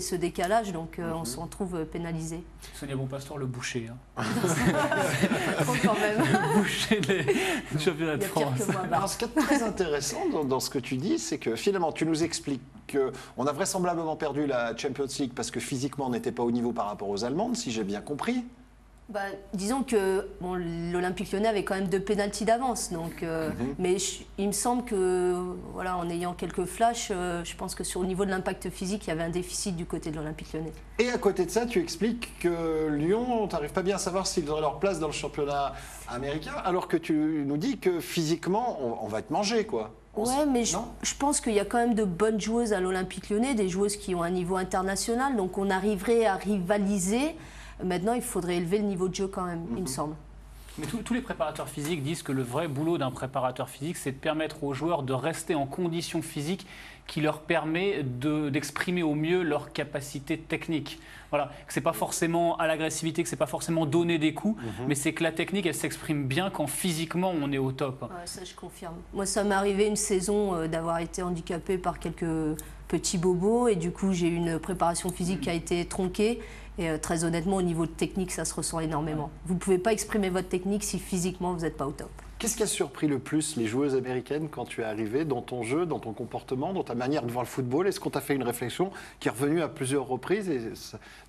ce décalage, donc on se retrouve pénalisé. Sonia Bonpastor, le boucher. Hein. Trop quand même. Le boucher des championnats de France. Alors, ce qui est très intéressant dans ce que tu dis, c'est que finalement, tu nous expliques qu'on a vraisemblablement perdu la Champions League parce que physiquement, on n'était pas au niveau par rapport aux Allemandes, si j'ai bien compris. Disons que l'Olympique Lyonnais avait quand même 2 pénaltys d'avance, donc, mais il me semble que, voilà, en ayant quelques flashs, je pense que sur le niveau de l'impact physique, il y avait un déficit du côté de l'Olympique Lyonnais. Et à côté de ça, tu expliques que Lyon, tu n'arrives pas bien à savoir s'ils auraient leur place dans le championnat américain, alors que tu nous dis que physiquement, on va être mangé, quoi. Ouais, mais je pense qu'il y a quand même de bonnes joueuses à l'Olympique Lyonnais, des joueuses qui ont un niveau international, donc on arriverait à rivaliser. Maintenant, il faudrait élever le niveau de jeu quand même, il me semble. Mais tous les préparateurs physiques disent que le vrai boulot d'un préparateur physique, c'est de permettre aux joueurs de rester en condition physique qui leur permet d'exprimer au mieux leur capacité technique. Voilà, que c'est pas forcément à l'agressivité, que c'est pas forcément donner des coups, mais c'est que la technique, elle s'exprime bien quand physiquement on est au top. Ouais, ça, je confirme. Moi, ça m'est arrivé une saison d'avoir été handicapée par quelques petits bobos et du coup, j'ai eu une préparation physique qui a été tronquée. Et très honnêtement, au niveau de technique, ça se ressent énormément. Vous ne pouvez pas exprimer votre technique si physiquement vous n'êtes pas au top. Qu'est-ce qui a surpris le plus les joueuses américaines quand tu es arrivé dans ton jeu, dans ton comportement, dans ta manière de voir le football? Est-ce qu'on t'a fait une réflexion qui est revenue à plusieurs reprises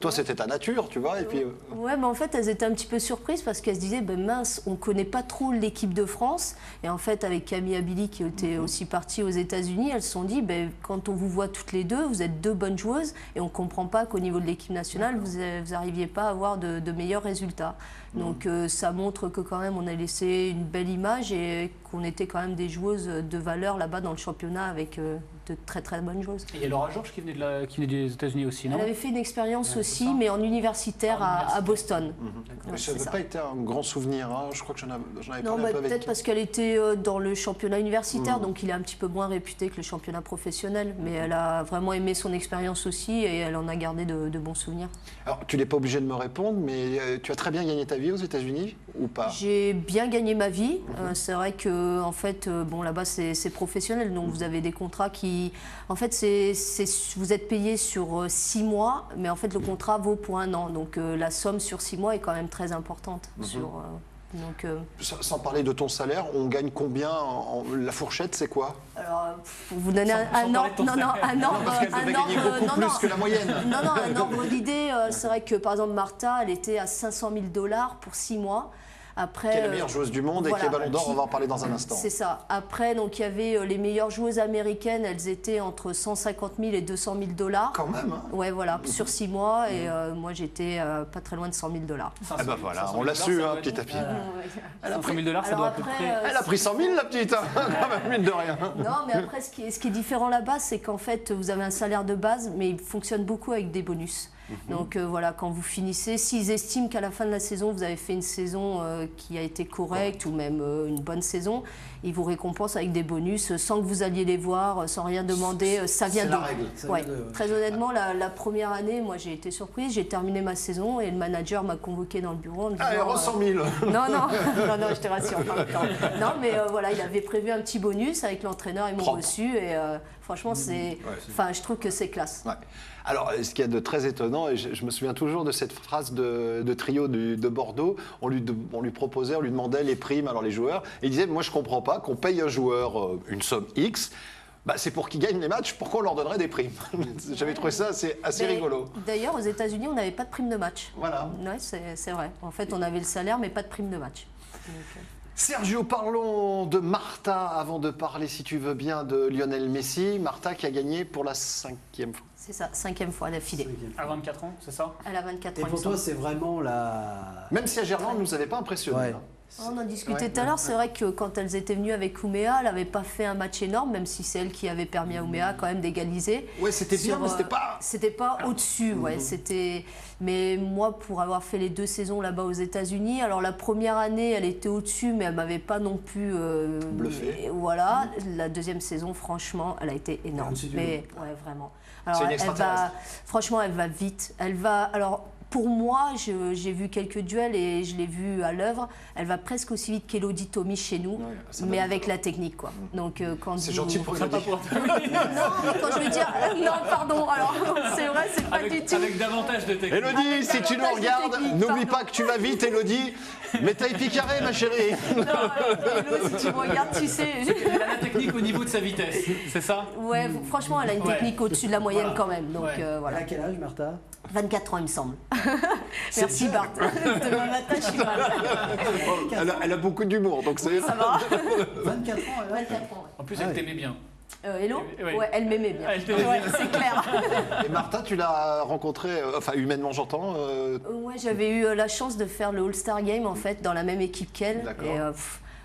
toi, c'était ta nature, tu vois, et puis... Ouais, mais en fait, elles étaient un petit peu surprises parce qu'elles se disaient, mince, on ne connaît pas trop l'équipe de France. Et en fait, avec Camille Abili, qui était aussi partie aux États-Unis, elles se sont dit, quand on vous voit toutes les deux, vous êtes 2 bonnes joueuses et on ne comprend pas qu'au niveau de l'équipe nationale, vous n'arriviez pas à avoir de meilleurs résultats. Donc ça montre que quand même on a laissé une belle image et qu'on était quand même des joueuses de valeur là-bas dans le championnat avec de très très bonnes joueuses. Et il y a Laura Georges qui venait des États-Unis aussi, non? Elle avait fait une expérience aussi, mais en universitaire à Boston. Mais ça n'avait pas été un grand souvenir, hein. Je crois que j'en avais non, parlé un peu avec... peut-être parce qu'elle était dans le championnat universitaire, donc il est un petit peu moins réputé que le championnat professionnel, mais elle a vraiment aimé son expérience aussi et elle en a gardé de bons souvenirs. Alors, tu n'es pas obligé de me répondre, mais tu as très bien gagné ta vie aux États-Unis ou pas? J'ai bien gagné ma vie. C'est vrai que en fait, là-bas c'est professionnel, donc vous avez des contrats qui, en fait, vous êtes payé sur 6 mois, mais en fait le contrat vaut pour 1 an, donc la somme sur 6 mois est quand même très importante. Sans parler de ton salaire, on gagne combien la fourchette, c'est quoi? Alors, pour vous donner un ordre, parce qu'elle devait gagner beaucoup plus que la moyenne. Un ordre d'idée, c'est vrai que par exemple Martha, elle était à 500 000 $ pour 6 mois. Après, qui est la meilleure joueuse du monde et qui est Ballon d'Or, on va en parler dans un instant. C'est ça. Après, donc il y avait les meilleures joueuses américaines, elles étaient entre 150 000 et 200 000 $. Quand même, hein. Ouais, voilà, sur 6 mois, et moi j'étais pas très loin de 100 000 $. Ah bah voilà, on l'a su, hein, petit à petit. Elle a pris 100 000 $, ça doit à peu près... Elle a pris 100 000, la petite, hein, quand même, mine de rien. Non, mais après, ce qui est différent là-bas, c'est qu'en fait, vous avez un salaire de base, mais il fonctionne beaucoup avec des bonus. Donc voilà, quand vous finissez, s'ils estiment qu'à la fin de la saison, vous avez fait une saison qui a été correcte ou même une bonne saison, ils vous récompensent avec des bonus sans que vous alliez les voir, sans rien demander. Ça vient d'eux. C'est la règle. Ouais. Très honnêtement, la première année, moi j'ai été surprise, j'ai terminé ma saison et le manager m'a convoqué dans le bureau en me disant... Allez, 100 000 Non, je te rassure. Non, mais voilà, il avait prévu un petit bonus avec l'entraîneur, ils m'ont reçu et franchement, je trouve que c'est classe. Ouais. Alors, ce qu'il y a de très étonnant, et je me souviens toujours de cette phrase de trio de Bordeaux, on lui proposait, on lui demandait les primes, alors les joueurs, et il disait, moi je comprends pas qu'on paye un joueur une somme X, c'est pour qu'il gagne les matchs, pourquoi on leur donnerait des primes? J'avais trouvé ça assez rigolo. D'ailleurs, aux États-Unis, on n'avait pas de prime de match. Voilà. Ouais, c'est vrai. En fait, on avait le salaire, mais pas de prime de match. Donc, Sergio, parlons de Martha avant de parler, si tu veux bien, de Lionel Messi. Martha qui a gagné pour la 5e fois. C'est ça, 5e fois d'affilée. À 24 ans, c'est ça? Elle a 24 ans. Et pour toi, c'est vraiment la... Même si à Gerland, ne nous avait pas impressionné. Ouais. On en discutait tout à l'heure, c'est vrai que quand elles étaient venues avec Ouméa, elle n'avait pas fait un match énorme, même si c'est elle qui avait permis à Ouméa quand même d'égaliser. Ouais, c'était bien, mais c'était pas... C'était pas au-dessus, ouais, c'était... Mais moi, pour avoir fait les 2 saisons là-bas aux États-Unis, alors la première année, elle était au-dessus, mais elle m'avait pas non plus... bluffé. Voilà, la 2e saison, franchement, elle a été énorme. Mais ouais, vraiment. Alors, c'est une extraterrestre. franchement, elle va vite. Elle va... Alors, pour moi, j'ai vu quelques duels et je l'ai vu à l'œuvre. Elle va presque aussi vite qu'Elodie Tomy chez nous, mais avec la technique, quoi. Donc quand C'est gentil pour Elodie. Non, quand je veux dire, non, pardon. Alors c'est vrai, c'est pas du tout. Avec davantage de technique. Elodie, si tu nous davantage de regardes, technique, n'oublie pardon. pas que tu vas vite, Elodie. Mais t'as épicaré, ma chérie. Non, Hello, si tu me regardes, tu sais. Elle a la technique au niveau de sa vitesse, c'est ça? Ouais, franchement, elle a une technique au-dessus de la moyenne quand même. Donc Ouais. voilà. À quel âge, Martha? 24 ans, il me semble. Merci Bart. Demain matin, je suis mal. Elle a beaucoup d'humour, donc c'est... Ça va. 24 ans, elle a 24 ans. En plus, elle t'aimait bien. Hello Oui. Ouais, elle m'aimait bien. Elle t'aimait Ouais, bien. c'est clair. Et Martha, tu l'as rencontrée, enfin humainement j'entends. Ouais, j'avais eu la chance de faire le All-Star Game en fait dans la même équipe qu'elle. D'accord. Et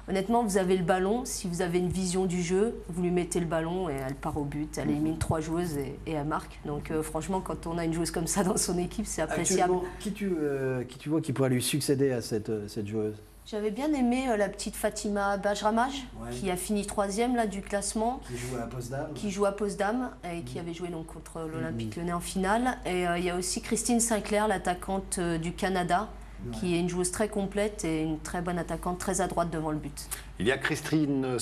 honnêtement, vous avez le ballon. Si vous avez une vision du jeu, vous lui mettez le ballon et elle part au but. Elle élimine 3 joueuses et elle marque. Donc franchement, quand on a une joueuse comme ça dans son équipe, c'est appréciable. Actuellement, qui tu vois qui pourrait lui succéder à cette joueuse? J'avais bien aimé la petite Fatima Bajramaj, Ouais. qui a fini 3e là, du classement. Qui joue à Potsdam? Qui joue à Potsdam et qui avait joué donc contre l'Olympique Lyonnais en finale. Et il y a aussi Christine Sinclair, l'attaquante du Canada, qui est une joueuse très complète et une très bonne attaquante, très à droite devant le but. Il y a Christine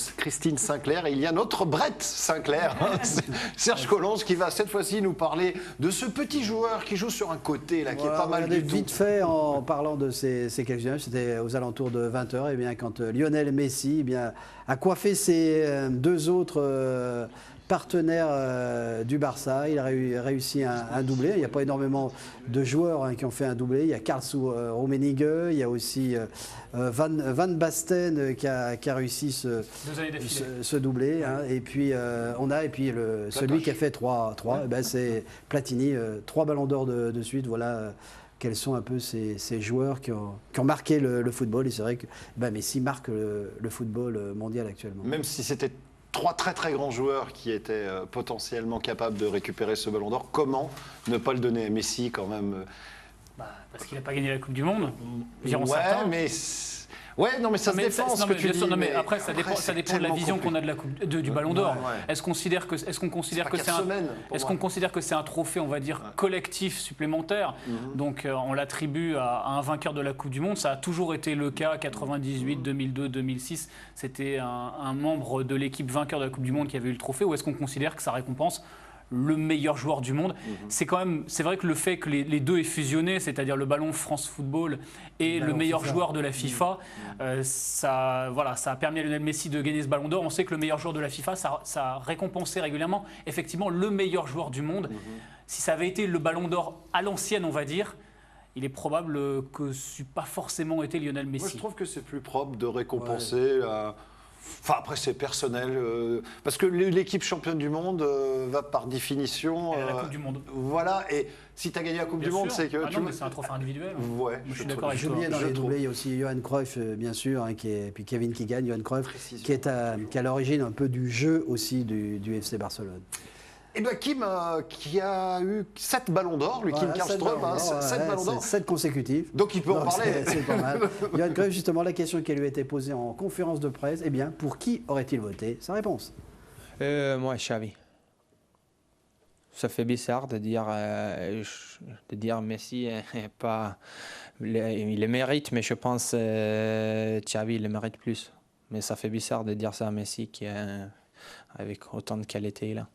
Sinclair et il y a notre Brett Sinclair, c'est Serge Collonges, qui va cette fois-ci nous parler de ce petit joueur qui joue sur un côté, là, qui est pas mal du tout. Vite fait, en parlant de ces quelques images, c'était aux alentours de 20h, et bien, quand Lionel Messi a coiffé ses deux autres partenaire du Barça. Il a réussi un doublé. Il n'y a pas énormément de joueurs qui ont fait un doublé. Il y a Karlsruhe Rummenigge, il y a aussi Van Basten qui a réussi ce doublé. Et puis celui qui a fait 3, c'est Platini, 3 ballons d'or de suite. Voilà quels sont un peu ces joueurs qui ont marqué le football. Et c'est vrai que Messi marque le football mondial actuellement. Même si c'était 3 très très grands joueurs qui étaient potentiellement capables de récupérer ce ballon d'or, comment ne pas le donner à Messi quand même? Parce qu'il n'a pas gagné la Coupe du Monde, diront Ouais, certains. mais... Ouais, non, mais ça se défend, ce que tu dis. Mais après, ça dépend de la vision qu'on a du Ballon d'Or. Est-ce qu'on considère que c'est un trophée, on va dire, collectif supplémentaire? Donc, on l'attribue à un vainqueur de la Coupe du Monde. Ça a toujours été le cas, 98, 2002, 2006. C'était un membre de l'équipe vainqueur de la Coupe du Monde qui avait eu le trophée. Ou est-ce qu'on considère que ça récompense le meilleur joueur du monde? C'est vrai que le fait que les deux aient fusionné, c'est-à-dire le ballon France Football et le meilleur joueur de la FIFA, ça a permis à Lionel Messi de gagner ce ballon d'or. On sait que le meilleur joueur de la FIFA, ça a récompensé régulièrement effectivement le meilleur joueur du monde. Si ça avait été le ballon d'or à l'ancienne, on va dire, il est probable que ce n'ait pas forcément été Lionel Messi. Moi, je trouve que c'est plus propre de récompenser... Enfin, après, c'est personnel. Parce que l'équipe championne du monde va par définition. La Coupe du Monde. Voilà. Et si tu as gagné la Coupe du Monde, c'est que. Mais c'est un trophée individuel. Ouais, je suis d'accord avec J'ai toi. oublié dans les doublés, il y a aussi Johan Cruyff, bien sûr, puis Kevin Keegan, Johan Cruyff, qui est à l'origine un peu du jeu aussi du FC Barcelone. Et bien, Kim, qui a eu 7 ballons d'or, lui, Kim Karlström, 7 ballons d'or. 7 consécutifs. Donc, il peut en parler. C'est pas mal. Johan Cruyff, justement, la question qui lui a été posée en conférence de presse, eh bien, pour qui aurait-il voté? Sa réponse. Moi, Xavi. Ça fait bizarre de dire Messi pas, il le mérite, mais je pense Xavi il le mérite plus. Mais ça fait bizarre de dire ça à Messi qui avec autant de qualité là.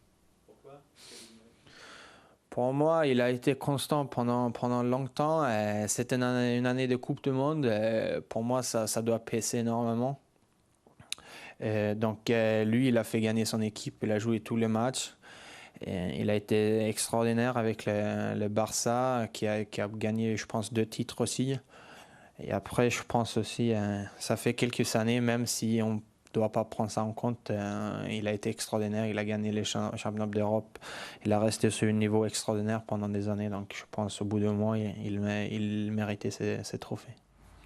Pour moi, il a été constant pendant longtemps. C'était une année de Coupe du Monde. Pour moi, ça doit peser énormément. Donc, lui, il a fait gagner son équipe. Il a joué tous les matchs. Il a été extraordinaire avec le Barça, qui a gagné, je pense, 2 titres aussi. Et après, je pense aussi, ça fait quelques années, même si on ne doit pas prendre ça en compte. Il a été extraordinaire, il a gagné les championnats d'Europe, il a resté sur un niveau extraordinaire pendant des années, donc je pense au bout d'un mois, il méritait ces trophées.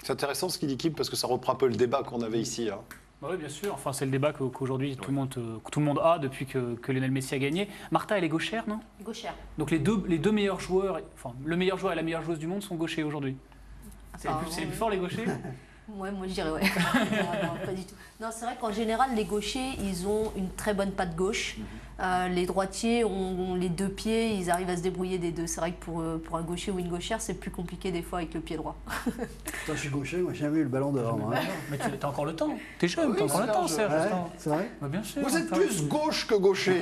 C'est intéressant ce qu'il dit Kim, parce que ça reprend un peu le débat qu'on avait ici. Hein. Oui, bien sûr. Enfin, c'est le débat qu'aujourd'hui tout le monde a depuis que Lionel Messi a gagné. Martha, elle est gauchère, non? Gauchère. Donc les deux meilleurs joueurs, enfin le meilleur joueur et la meilleure joueuse du monde sont gauchers aujourd'hui. C'est les plus forts, les gauchers? Ouais, moi je dirais ouais. Non, pas du tout. Non, c'est vrai qu'en général, les gauchers, ils ont une très bonne patte gauche. Les droitiers ont les deux pieds, ils arrivent à se débrouiller des deux. C'est vrai que pour un gaucher ou une gauchère, c'est plus compliqué des fois avec le pied droit. Toi, je suis gaucher, moi j'ai jamais eu le ballon dehors. Moi, hein. Mais tu as encore le temps. T'es jeune, Oui, t'as encore c'est le temps, large. Serge. Ouais, Attends. c'est vrai. Bah, bien sûr. Vous êtes Enfin, plus gauche que gaucher.